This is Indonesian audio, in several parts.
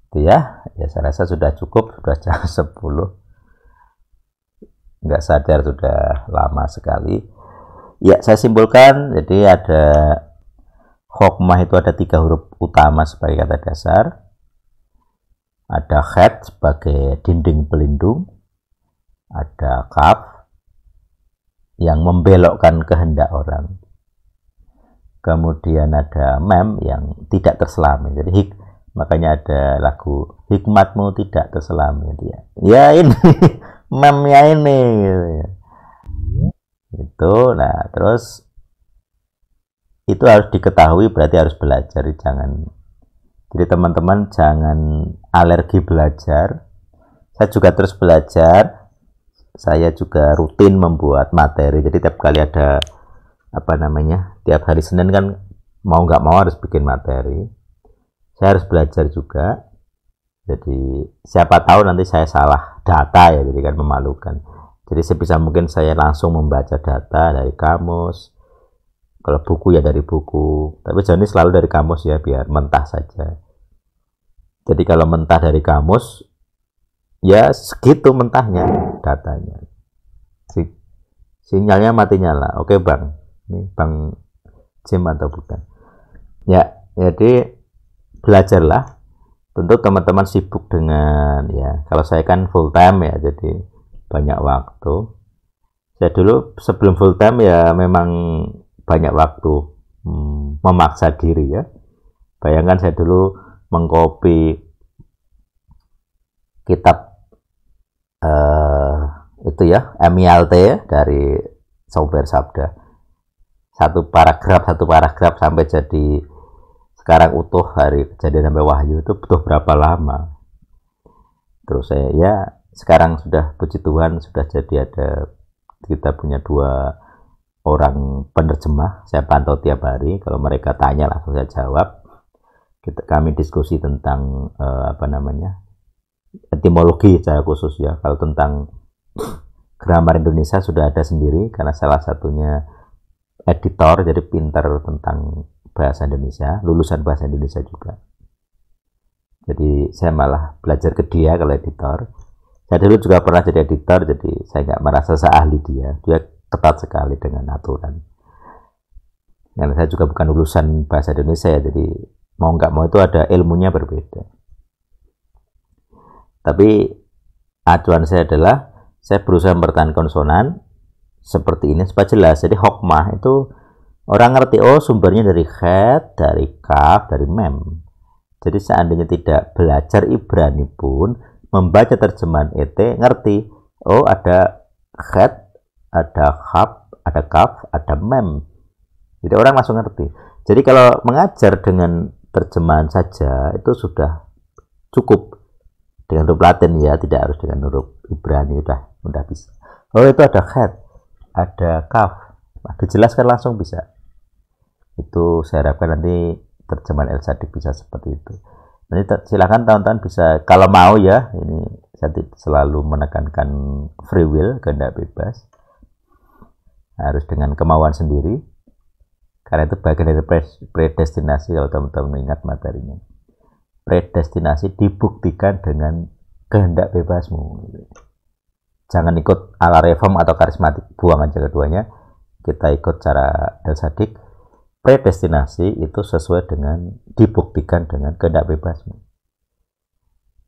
Itu ya, saya rasa sudah cukup, sudah jam 10. Nggak sadar sudah lama sekali. Ya, saya simpulkan, jadi ada hokmah itu ada 3 huruf utama sebagai kata dasar. Ada khat sebagai dinding pelindung. Ada kaf yang membelokkan kehendak orang. Kemudian ada mem yang tidak terselami. Jadi makanya ada lagu hikmatmu tidak terselami. Ya ini memnya ini. Itu, nah terus itu harus diketahui, berarti harus belajar. Jadi teman-teman jangan alergi belajar. Saya juga terus belajar. Saya juga rutin membuat materi. Jadi tiap kali ada tiap hari Senin kan mau nggak mau harus bikin materi. Saya harus belajar juga. Jadi siapa tahu nanti saya salah data ya, jadi kan memalukan. Jadi sebisa mungkin saya langsung membaca data dari kamus. Kalau buku ya dari buku. Tapi jangan selalu dari kamus ya, biar mentah saja. Jadi kalau mentah dari kamus, ya segitu mentahnya datanya. Sinyalnya mati nyala. Oke bang, ini bang Jim atau bukan? Ya, jadi belajarlah. Tentu teman-teman sibuk dengan ya. Kalau saya kan full time ya, jadi banyak waktu. Saya dulu sebelum full time ya memang banyak waktu memaksa diri ya. Bayangkan saya dulu mengcopy kitab itu ya, MILT ya, dari Sober Sabda. Satu paragraf sampai jadi sekarang utuh hari kejadian sampai wahyu itu butuh berapa lama. Terus saya ya sekarang sudah puji Tuhan sudah jadi kita punya 2 orang penerjemah. Saya pantau tiap hari, kalau mereka tanya langsung saya jawab. Kami diskusi tentang etimologi secara khusus ya. Kalau tentang grammar Indonesia sudah ada sendiri karena salah satunya editor, jadi pintar tentang bahasa Indonesia, lulusan bahasa Indonesia juga. Jadi saya malah belajar ke dia kalau editor. Saya dulu juga pernah jadi editor, jadi saya nggak merasa seahli dia. Dia ketat sekali dengan aturan. Karena saya juga bukan lulusan bahasa Indonesia ya, jadi mau nggak mau itu ada ilmunya berbeda. Tapi acuan saya adalah saya berusaha mempertahankan konsonan seperti ini supaya jelas. Jadi hokmah itu orang ngerti, oh sumbernya dari khat, dari kaf, dari mem. Jadi seandainya tidak belajar Ibrani pun membaca terjemahan ET ngerti, oh ada khat, ada kaf, ada mem. Jadi orang langsung ngerti. Jadi kalau mengajar dengan terjemahan saja itu sudah cukup. Dengan huruf Latin ya, tidak harus dengan huruf Ibrani, udah bisa. Oh itu ada khat, ada kaf, dijelaskan langsung bisa. Itu saya harapkan nanti terjemahan El Sadik bisa seperti itu. Nanti silakan teman-teman bisa, kalau mau ya, ini saya selalu menekankan free will, kehendak bebas. Harus dengan kemauan sendiri. Karena itu bagian dari predestinasi, kalau teman-teman mengingat materinya. Predestinasi dibuktikan dengan kehendak bebasmu. Jangan ikut ala reform atau karismatik, buang aja keduanya. Kita ikut cara El Sadik. Predestinasi itu sesuai dengan dibuktikan dengan kehendak bebasmu.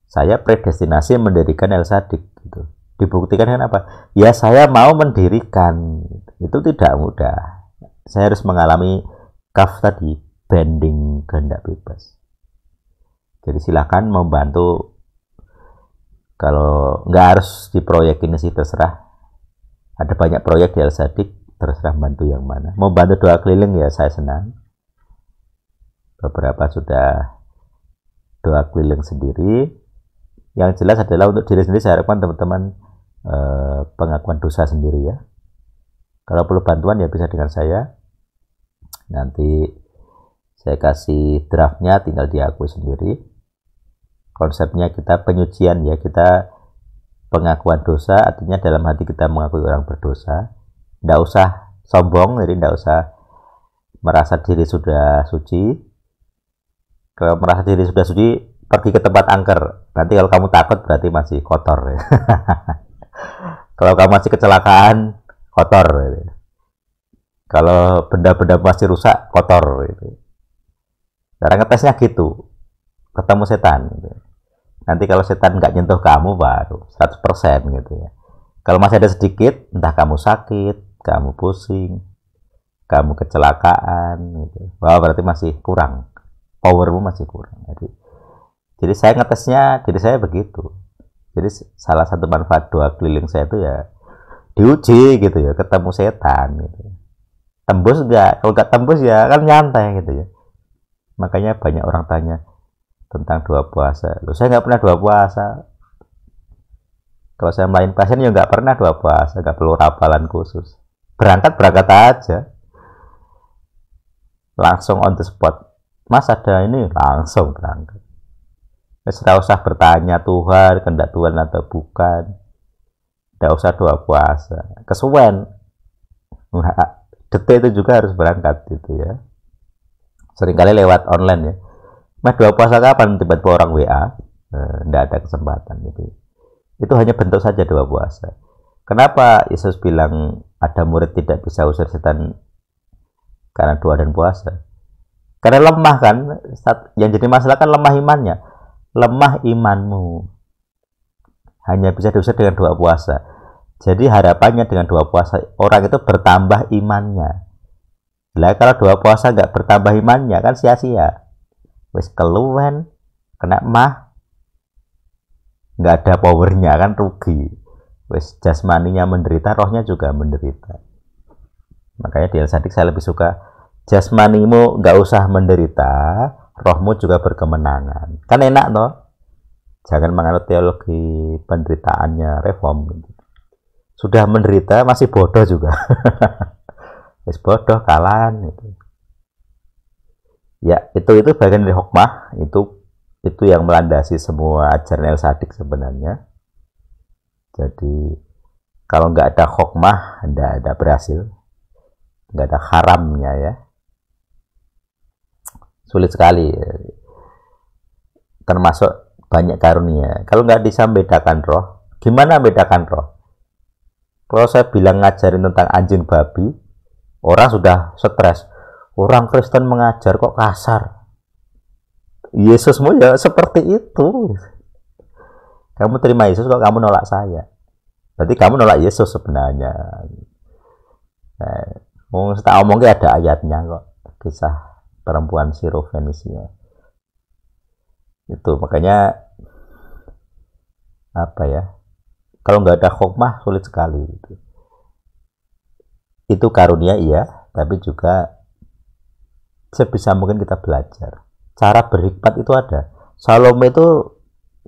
Saya predestinasi mendirikan El Sadik gitu. Dibuktikan dengan apa? Ya saya mau mendirikan. Itu tidak mudah. Saya harus mengalami kaf tadi, bending kehendak bebas. Jadi silakan membantu. Kalau nggak harus di proyek ini sih terserah. Ada banyak proyek di El Sadik. Terserah bantu yang mana. Mau bantu doa keliling ya saya senang. Beberapa sudah doa keliling sendiri. Yang jelas adalah untuk diri sendiri saya harapkan teman-teman pengakuan dosa sendiri ya. Kalau perlu bantuan ya bisa dengan saya. Nanti saya kasih draftnya, tinggal diakui sendiri. Konsepnya kita penyucian ya, kita pengakuan dosa artinya dalam hati kita mengakui orang berdosa. Tidak usah sombong, jadi tidak usah merasa diri sudah suci. Kalau merasa diri sudah suci, pergi ke tempat angker. Nanti kalau kamu takut berarti masih kotor ya. Kalau kamu masih kecelakaan, kotor ya. Kalau benda-benda masih rusak, kotor gitu. Cara ngetesnya gitu, ketemu setan gitu. Nanti kalau setan nggak nyentuh kamu baru 100% gitu ya. Kalau masih ada sedikit, entah kamu sakit, kamu pusing, kamu kecelakaan gitu. Wah, berarti masih kurang. Powermu masih kurang. Jadi saya ngetesnya diri saya begitu. Jadi salah satu manfaat doa keliling saya itu ya diuji gitu ya, ketemu setan gitu. Tembus enggak? Kalau nggak tembus ya kan nyantai gitu ya. Makanya banyak orang tanya tentang doa puasa. Loh, saya nggak pernah doa puasa. Kalau saya main pasien ya nggak pernah doa puasa, nggak perlu rapalan khusus. Berangkat aja. Langsung on the spot. Mas ada ini, langsung berangkat. Tidak usah bertanya Tuhan, kehendak Tuhan atau bukan. Tidak usah doa puasa. Kesuwen. Detik itu juga harus berangkat gitu ya. Seringkali lewat online ya. Mas doa puasa kapan? Tiba-tiba orang WA. Tidak ada kesempatan. Jadi itu hanya bentuk saja doa puasa. Kenapa Yesus bilang ada murid tidak bisa usir setan karena doa dan puasa? Karena lemah kan. Yang jadi masalah kan lemah imannya. Lemah imanmu. Hanya bisa diusir dengan doa puasa. Jadi harapannya dengan doa puasa orang itu bertambah imannya. Lah kalau doa puasa nggak bertambah imannya kan sia-sia. Wis keluwen, kena mah, nggak ada powernya kan rugi. Wis jasmaninya menderita, rohnya juga menderita. Makanya di El Sadik saya lebih suka jasmanimu nggak usah menderita, rohmu juga berkemenangan. Kan enak toh? Jangan menganut teologi penderitaannya reform. Sudah menderita masih bodoh juga. Wis bodoh kalahan itu. Ya, itu bagian dari hikmah, itu yang melandasi semua ajaran El Sadik sebenarnya. Jadi kalau nggak ada hikmah, nggak ada berhasil, nggak ada haramnya ya. Sulit sekali. Termasuk banyak karunia. Kalau nggak bisa membedakan roh, gimana membedakan roh? Kalau saya bilang ngajarin tentang anjing babi, orang sudah stres. Orang Kristen mengajar kok kasar. Yesusmu ya seperti itu. Kamu terima Yesus kok kamu nolak saya. Berarti kamu nolak Yesus sebenarnya. Tak omongnya ada ayatnya kok. Kisah perempuan Sirofenisia. Itu makanya apa ya? Kalau nggak ada hikmah sulit sekali. Itu karunia iya, tapi juga sebisa mungkin kita belajar. Cara berhikmat itu ada. Salome itu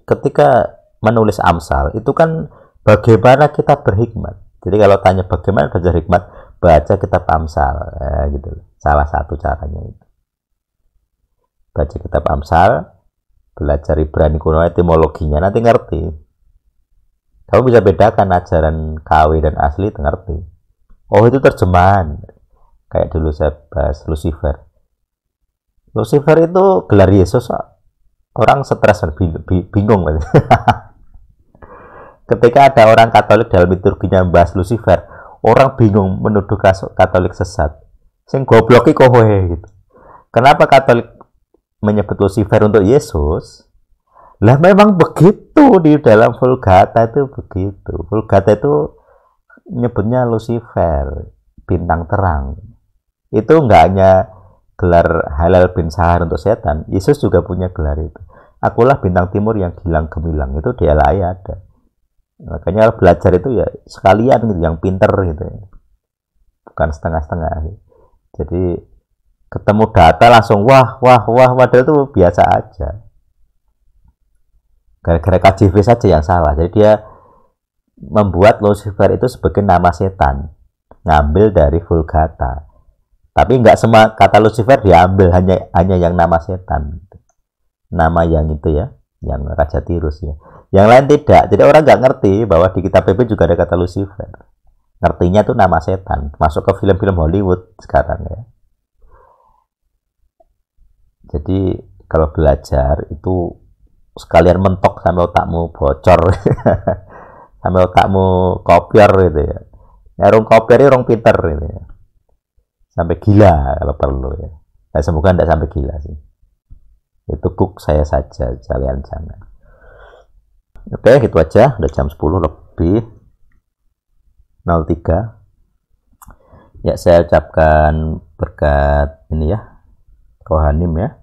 ketika menulis Amsal itu kan bagaimana kita berhikmat. Jadi kalau tanya bagaimana belajar hikmat, baca kitab Amsal, gitu. Salah satu caranya itu. Baca kitab Amsal, belajar Ibrani kuno etimologinya, nanti ngerti. Kamu bisa bedakan ajaran KW dan asli, ngerti. Oh itu terjemahan. Kayak dulu saya bahas Lucifer. Lucifer itu gelar Yesus. Orang stres, bingung. Ketika ada orang Katolik dalam liturginya membahas Lucifer, orang bingung menuduh Katolik sesat. Sing goblok iki kowe gitu. Kenapa Katolik menyebut Lucifer untuk Yesus? Lah memang begitu di dalam Vulgata itu begitu. Vulgata itu nyebutnya Lucifer, bintang terang. Itu enggak hanya gelar halal bin sahar untuk setan, Yesus juga punya gelar itu. Akulah bintang timur yang gilang gemilang, itu di LAI ada. Makanya belajar itu ya sekalian gitu, yang pinter gitu ya. Bukan setengah-setengah. Jadi ketemu data langsung wah, padahal itu biasa aja. Gara-gara KJV saja yang salah. Jadi dia membuat Lucifer itu sebagai nama setan, ngambil dari Vulgata. Tapi nggak semua kata Lucifer diambil, hanya yang nama setan, nama yang itu ya, yang Raja Tirus ya. Yang lain tidak. Jadi orang nggak ngerti bahwa di kitab PP juga ada kata Lucifer. Ngertinya tuh nama setan, masuk ke film-film Hollywood sekarang ya. Jadi kalau belajar itu sekalian mentok sampai otakmu bocor. Sampai otakmu kopior gitu ya. Ya rong kopior ya rong pinter gitu ya. Sampai gila kalau perlu ya. Nah, semoga tidak sampai gila sih. Itu cook saya saja, kalian jangan. Oke, gitu aja. Udah jam 10 lebih 03. Ya, saya ucapkan berkat ini ya, rohanim ya.